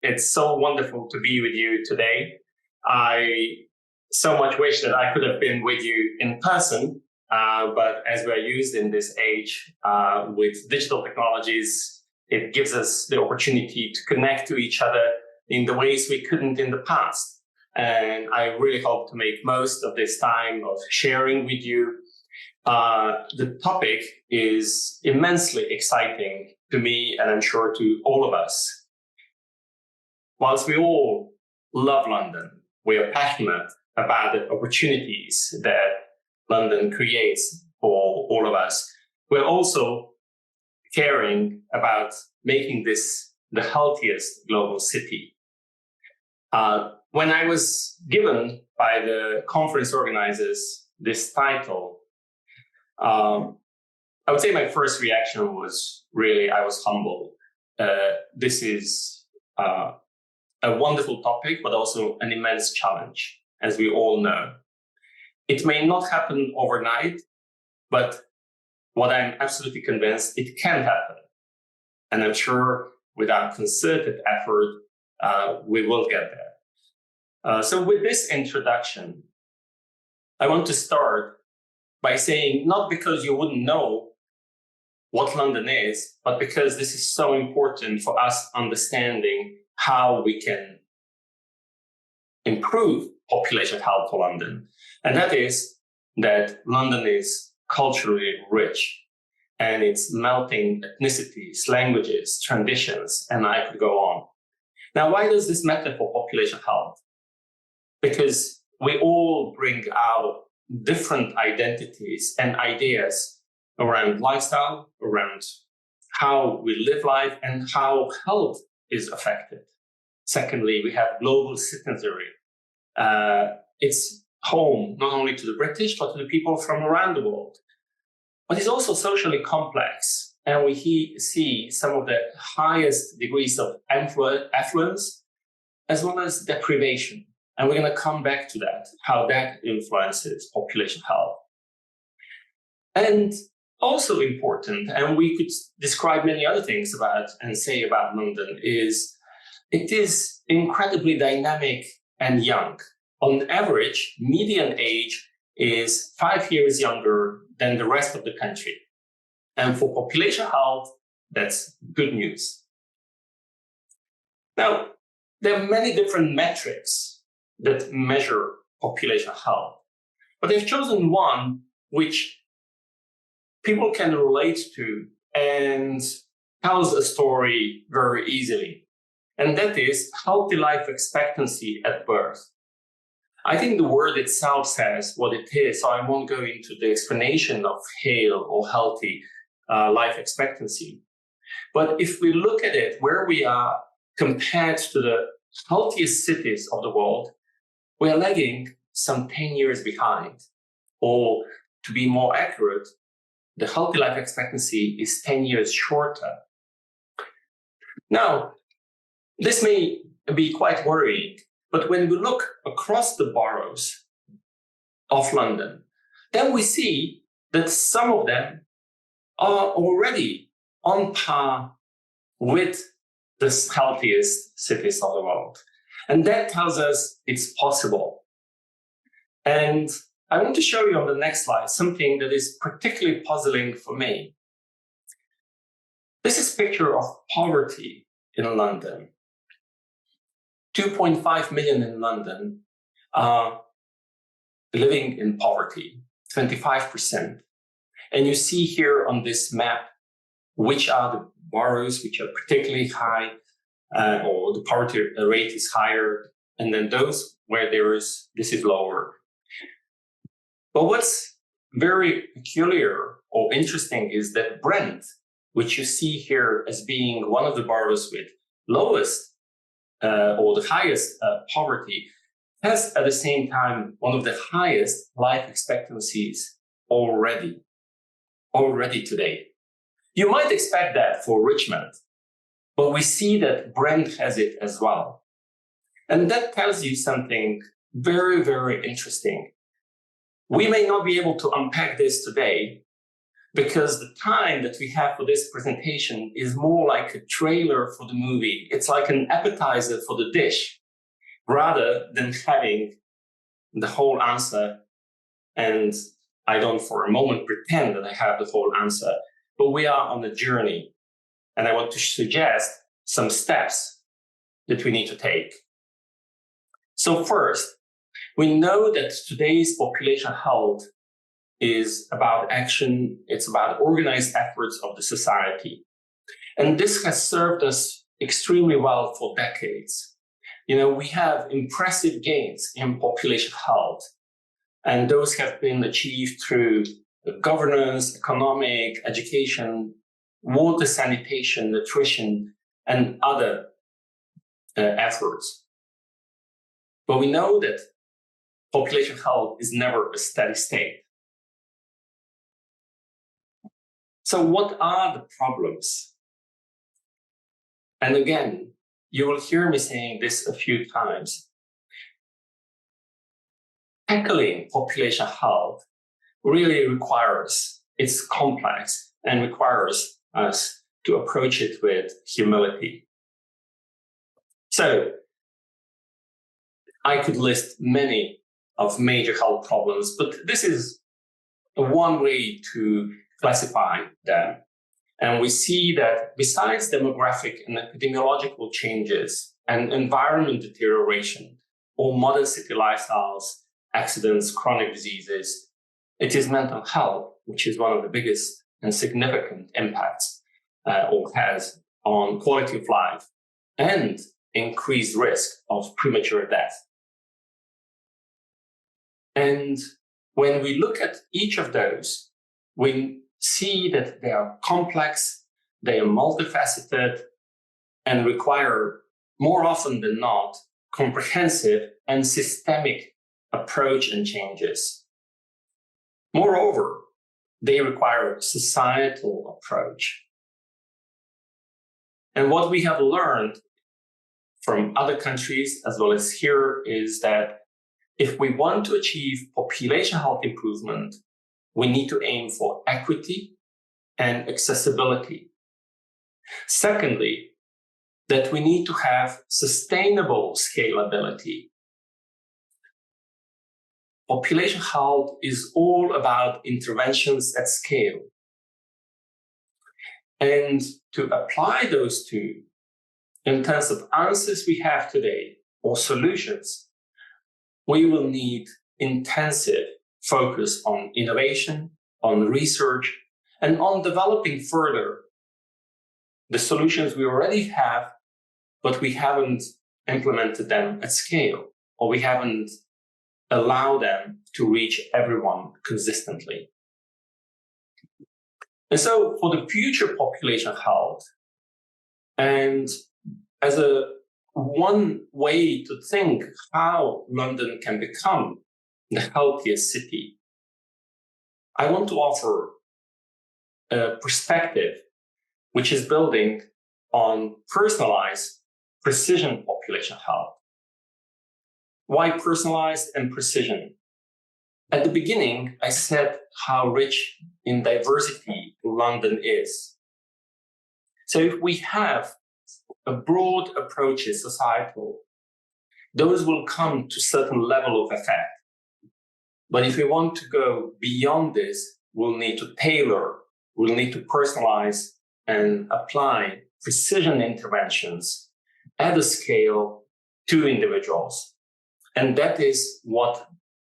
It's so wonderful to be with you today. I so much wish that I could have been with you in person, but as we're used in this age with digital technologies, it gives us the opportunity to connect to each other in the ways we couldn't in the past. And I really hope to make most of this time of sharing with you. The topic is immensely exciting to me, and I'm sure to all of us. Whilst we all love London, we are passionate about the opportunities that London creates for all of us. We're also caring about making this the healthiest global city. When I was given by the conference organizers this title, I would say my first reaction was really, I was humbled. This is a wonderful topic, but also an immense challenge, as we all know. It may not happen overnight, but what I'm absolutely convinced, it can happen. And I'm sure with our concerted effort, we will get there. So with this introduction, I want to start by saying, not because you wouldn't know what London is, but because this is so important for us understanding how we can improve population health for London. And that is that London is culturally rich, and it's melting ethnicities, languages, traditions, and I could go on. Now, why does this matter for population health? Because we all bring out different identities and ideas around lifestyle, around how we live life, and how health is affected. Secondly, we have global citizenry. It's home not only to the British, but to the people from around the world. But it's also socially complex, and we see some of the highest degrees of affluence, as well as deprivation. And we're going to come back to that, how that influences population health. And also important, and we could describe many other things about and say about London, is it is incredibly dynamic and young. On average, median age is 5 years younger than the rest of the country. And for population health, that's good news. Now, there are many different metrics that measure population health, but they've chosen one which people can relate to and tells a story very easily. And that is healthy life expectancy at birth. I think the word itself says what it is, so I won't go into the explanation of hale or healthy life expectancy. But if we look at it, where we are compared to the healthiest cities of the world, we are lagging some 10 years behind. Or to be more accurate, the healthy life expectancy is 10 years shorter. Now, this may be quite worrying, but when we look across the boroughs of London, then we see that some of them are already on par with the healthiest cities of the world. And that tells us it's possible. And I want to show you on the next slide something that is particularly puzzling for me. This is a picture of poverty in London. 2.5 million in London are living in poverty, 25%. And you see here on this map which are the boroughs which are particularly high, or the poverty rate is higher, and then those where this is lower. But what's very peculiar or interesting is that Brent, which you see here as being one of the boroughs with lowest or the highest poverty, has at the same time one of the highest life expectancies already today. You might expect that for Richmond, but we see that Brent has it as well. And that tells you something very, very interesting. We may not be able to unpack this today, because the time that we have for this presentation is more like a trailer for the movie. It's like an appetizer for the dish, rather than having the whole answer. And I don't for a moment pretend that I have the whole answer, but we are on a journey. And I want to suggest some steps that we need to take. So first, we know that today's population health is about action. It's about organized efforts of the society. And this has served us extremely well for decades. We have impressive gains in population health, and those have been achieved through governance, economic, education, water sanitation, nutrition, and other efforts. But we know that population health is never a steady state. So what are the problems? And again, you will hear me saying this a few times. Tackling population health really it's complex and requires us to approach it with humility. So I could list many of major health problems, but this is one way to classify them. And we see that besides demographic and epidemiological changes and environment deterioration, or modern city lifestyles, accidents, chronic diseases, it is mental health, which is one of the biggest and significant impacts or has on quality of life and increased risk of premature death. And when we look at each of those, we see that they are complex, they are multifaceted, and require, more often than not, comprehensive and systemic approach and changes. Moreover, they require a societal approach. And what we have learned from other countries as well as here is that if we want to achieve population health improvement, we need to aim for equity and accessibility. Secondly, that we need to have sustainable scalability. Population health is all about interventions at scale. And to apply those two in terms of answers we have today or solutions, we will need intensive focus on innovation, on research, and on developing further the solutions we already have, but we haven't implemented them at scale, or we haven't allowed them to reach everyone consistently. And so for the future population health, and as one way to think how London can become the healthiest city, I want to offer a perspective which is building on personalized precision population health. Why personalized and precision? At the beginning, I said how rich in diversity London is. So if we have a broad approaches societal, those will come to a certain level of effect. But if we want to go beyond this, we'll need to tailor, we'll need to personalize and apply precision interventions at a scale to individuals. And that is what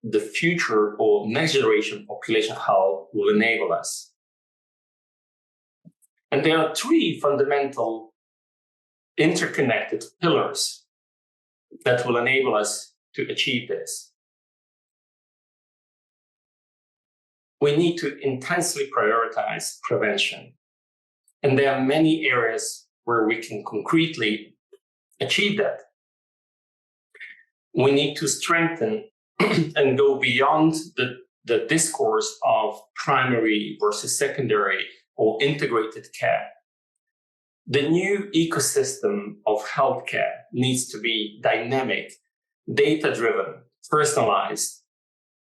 the future or next generation population health will enable us. And there are three fundamental interconnected pillars that will enable us to achieve this. We need to intensely prioritize prevention. And there are many areas where we can concretely achieve that. We need to strengthen and go beyond the discourse of primary versus secondary or integrated care. The new ecosystem of healthcare needs to be dynamic, data-driven, personalized,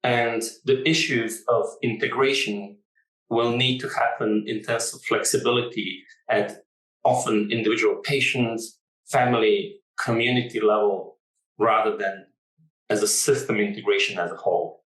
and the issues of integration will need to happen in terms of flexibility at often individual patients, family, community level, rather than as a system integration as a whole.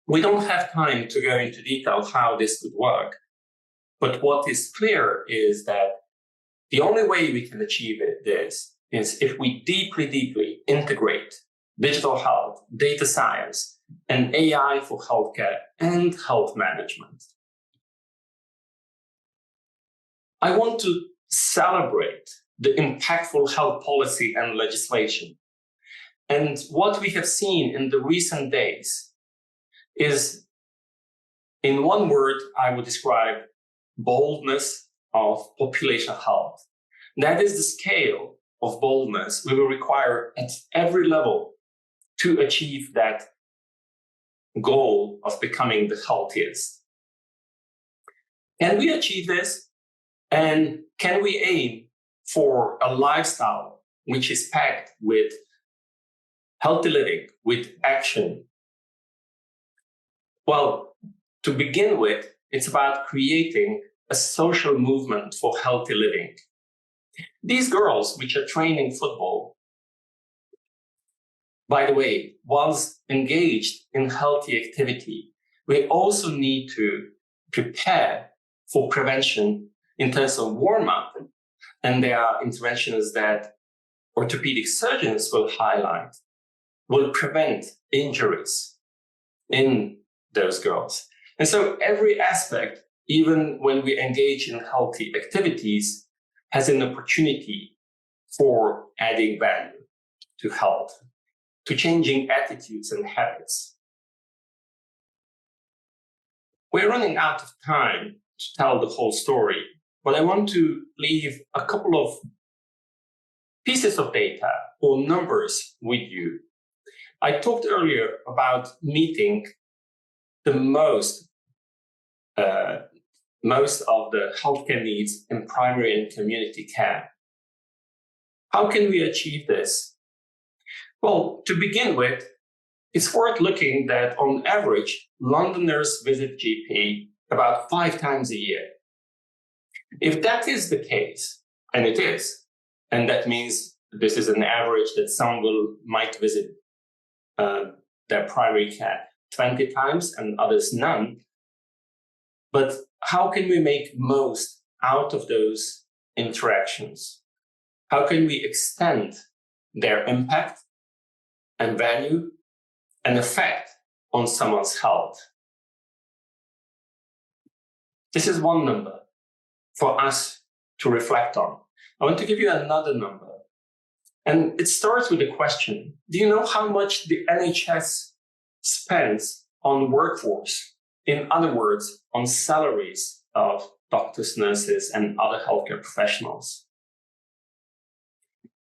We don't have time to go into detail how this could work, but what is clear is that the only way we can achieve this is if we deeply, deeply integrate digital health, data science, and AI for healthcare and health management. I want to celebrate the impactful health policy and legislation. And what we have seen in the recent days is, in one word, I would describe boldness of population health. That is the scale of boldness we will require at every level to achieve that goal of becoming the healthiest. Can we achieve this? And can we aim for a lifestyle which is packed with healthy living, with action? Well, to begin with, it's about creating a social movement for healthy living. These girls which are training football, by the way, once engaged in healthy activity, we also need to prepare for prevention in terms of warm-up. And there are interventions that orthopedic surgeons will highlight, will prevent injuries in those girls. And so every aspect, even when we engage in healthy activities, has an opportunity for adding value to health, to changing attitudes and habits. We're running out of time to tell the whole story, but I want to leave a couple of pieces of data or numbers with you. I talked earlier about meeting the most of the healthcare needs in primary and community care. How can we achieve this? Well, to begin with, it's worth looking that on average, Londoners visit GP about 5 times a year. If that is the case, and it is, and that means this is an average that some might visit their primary care 20 times and others none. But how can we make most out of those interactions? How can we extend their impact and value and effect on someone's health? This is one number for us to reflect on. I want to give you another number. And it starts with a question. Do you know how much the NHS spends on workforce? In other words, on salaries of doctors, nurses, and other healthcare professionals?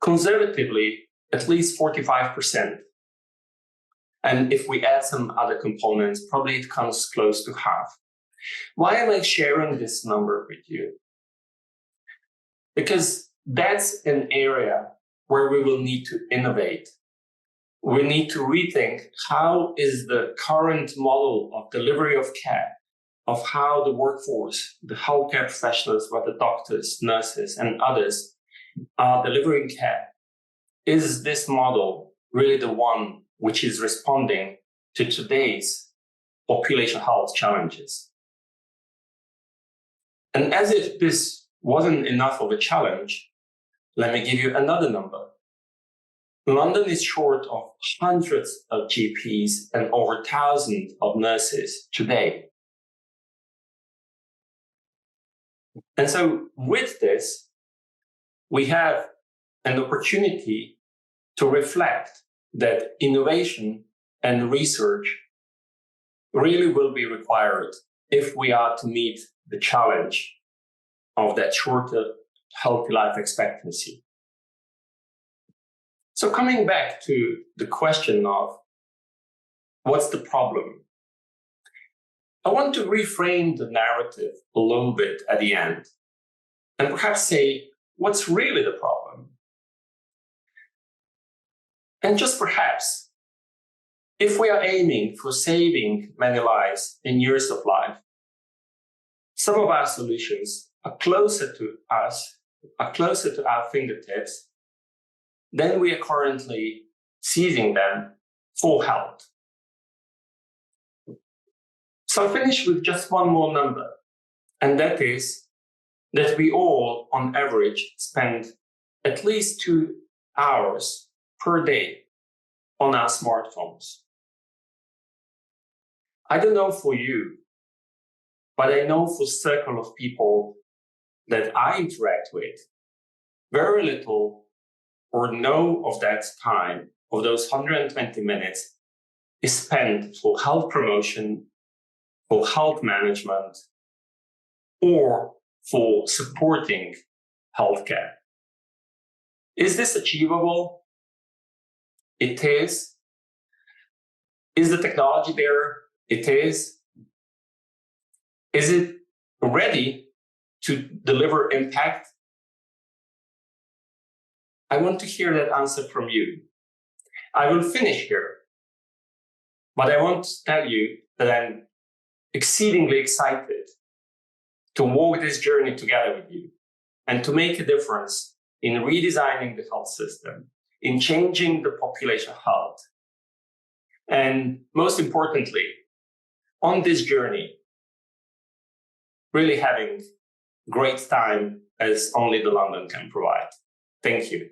Conservatively, at least 45%. And if we add some other components, probably it comes close to half. Why am I sharing this number with you? Because that's an area where we will need to innovate. We need to rethink how is the current model of delivery of care, of how the workforce, the healthcare professionals, whether doctors, nurses, and others are delivering care. Is this model really the one which is responding to today's population health challenges? And as if this wasn't enough of a challenge, let me give you another number. London is short of hundreds of GPs and over thousands of nurses today. And so with this, we have an opportunity to reflect that innovation and research really will be required if we are to meet the challenge of that shorter healthy life expectancy. So coming back to the question of what's the problem? I want to reframe the narrative a little bit at the end and perhaps say, what's really the problem? And just perhaps, if we are aiming for saving many lives and years of life, some of our solutions are closer to us, are closer to our fingertips than we are currently seizing them for health. So I finish with just one more number, and that is that we all, on average, spend at least 2 hours per day on our smartphones. I don't know for you, but I know for a circle of people that I interact with, very little or no of that time, of those 120 minutes, is spent for health promotion, for health management, or for supporting healthcare. Is this achievable? It is. Is the technology there? It is. Is it ready to deliver impact? I want to hear that answer from you. I will finish here, but I want to tell you that I'm exceedingly excited to walk this journey together with you and to make a difference in redesigning the health system, in changing the population health, and most importantly, on this journey, really having great time as only the London can provide. Thank you.